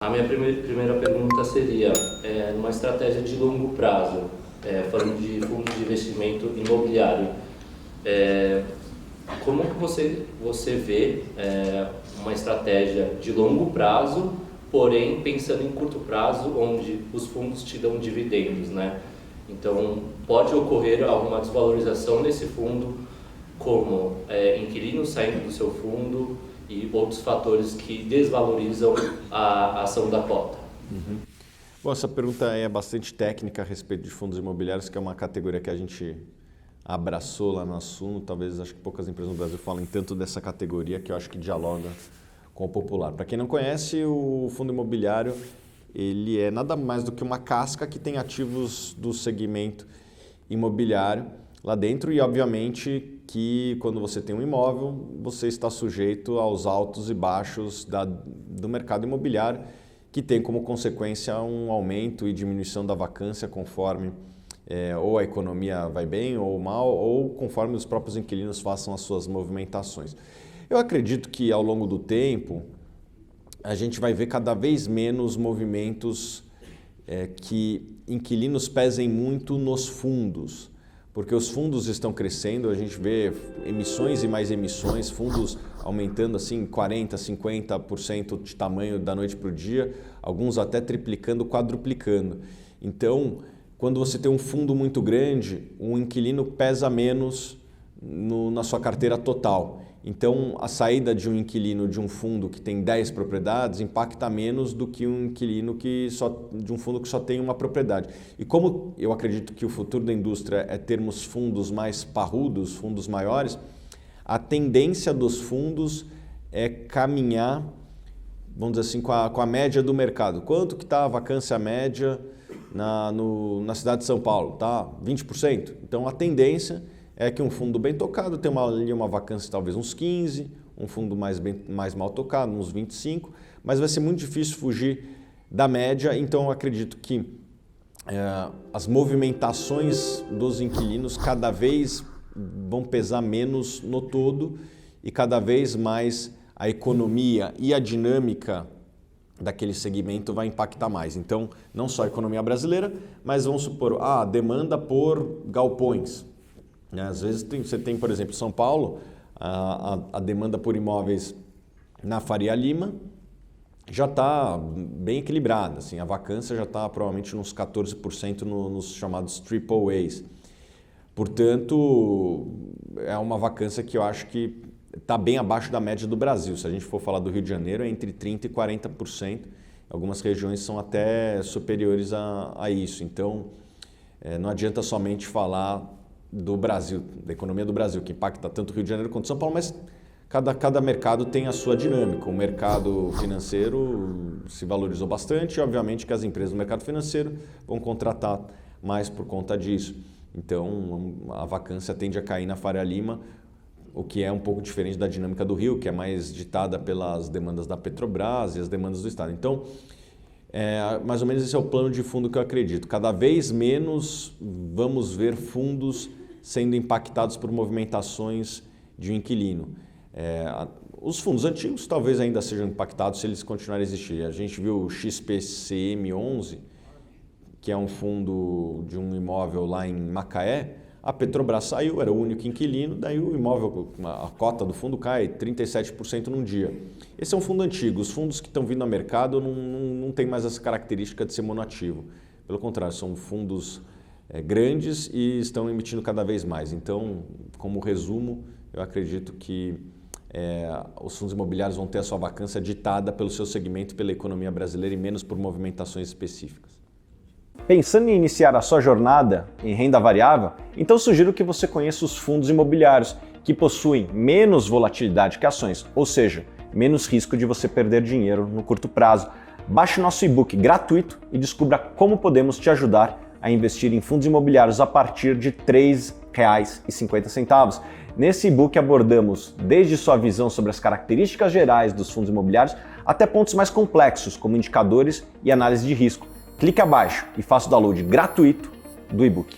A minha primeira pergunta seria, numa estratégia de longo prazo, falando de fundos de investimento imobiliário, como que você vê uma estratégia de longo prazo, porém pensando em curto prazo, onde os fundos te dão dividendos, né? Então, pode ocorrer alguma desvalorização nesse fundo, como inquilinos saindo do seu fundo e outros fatores que desvalorizam a ação da cota. Bom, essa pergunta é bastante técnica a respeito de fundos imobiliários, que é uma categoria que a gente abraçou lá na Suno. Talvez, acho que poucas empresas no Brasil falem tanto dessa categoria, que eu acho que dialoga com o popular. Para quem não conhece, o fundo imobiliário ele é nada mais do que uma casca que tem ativos do segmento imobiliário lá dentro e, obviamente, que quando você tem um imóvel, você está sujeito aos altos e baixos do mercado imobiliário, que tem como consequência um aumento e diminuição da vacância conforme ou a economia vai bem ou mal, ou conforme os próprios inquilinos façam as suas movimentações. Eu acredito que ao longo do tempo a gente vai ver cada vez menos movimentos que inquilinos pesem muito nos fundos, porque os fundos estão crescendo, a gente vê emissões e mais emissões, fundos aumentando assim 40%, 50% de tamanho da noite para o dia, alguns até triplicando, quadruplicando. Então, quando você tem um fundo muito grande, um inquilino pesa menos na sua carteira total. Então, a saída de um inquilino de um fundo que tem 10 propriedades impacta menos do que um inquilino de um fundo que só tem uma propriedade. E como eu acredito que o futuro da indústria é termos fundos mais parrudos, fundos maiores, a tendência dos fundos é caminhar, vamos dizer assim, com a média do mercado. Quanto que está a vacância média na cidade de São Paulo? Tá 20%. Então, a tendência é que um fundo bem tocado tem uma vacância talvez uns 15%, um fundo mais mal tocado, uns 25%, mas vai ser muito difícil fugir da média, então eu acredito que as movimentações dos inquilinos cada vez vão pesar menos no todo e cada vez mais a economia e a dinâmica daquele segmento vai impactar mais. Então, não só a economia brasileira, mas vamos supor, a demanda por galpões. Às vezes você tem, por exemplo, São Paulo, a demanda por imóveis na Faria Lima já está bem equilibrada, assim, a vacância já está provavelmente uns 14% nos chamados triple A's. Portanto, é uma vacância que eu acho que está bem abaixo da média do Brasil. Se a gente for falar do Rio de Janeiro, é entre 30% e 40%. Algumas regiões são até superiores a isso. Então, não adianta somente falar do Brasil, da economia do Brasil, que impacta tanto o Rio de Janeiro quanto São Paulo, mas cada mercado tem a sua dinâmica. O mercado financeiro se valorizou bastante e, obviamente, que as empresas do mercado financeiro vão contratar mais por conta disso. Então, a vacância tende a cair na Faria Lima, o que é um pouco diferente da dinâmica do Rio, que é mais ditada pelas demandas da Petrobras e as demandas do Estado. Então, mais ou menos esse é o plano de fundo que eu acredito. Cada vez menos vamos ver fundos sendo impactados por movimentações de um inquilino. Os fundos antigos talvez ainda sejam impactados se eles continuarem a existir. A gente viu o XPCM11, que é um fundo de um imóvel lá em Macaé. A Petrobras saiu, era o único inquilino, daí o imóvel, a cota do fundo cai 37% num dia. Esse é um fundo antigo. Os fundos que estão vindo ao mercado não tem mais essa característica de ser monoativo. Pelo contrário, são fundos grandes e estão emitindo cada vez mais. Então, como resumo, eu acredito que os fundos imobiliários vão ter a sua vacância ditada pelo seu segmento, pela economia brasileira e menos por movimentações específicas. Pensando em iniciar a sua jornada em renda variável? Então sugiro que você conheça os fundos imobiliários, que possuem menos volatilidade que ações, ou seja, menos risco de você perder dinheiro no curto prazo. Baixe nosso e-book gratuito e descubra como podemos te ajudar a investir em fundos imobiliários a partir de R$ 3,50. Nesse e-book abordamos desde sua visão sobre as características gerais dos fundos imobiliários até pontos mais complexos, como indicadores e análise de risco. Clique abaixo e faça o download gratuito do e-book.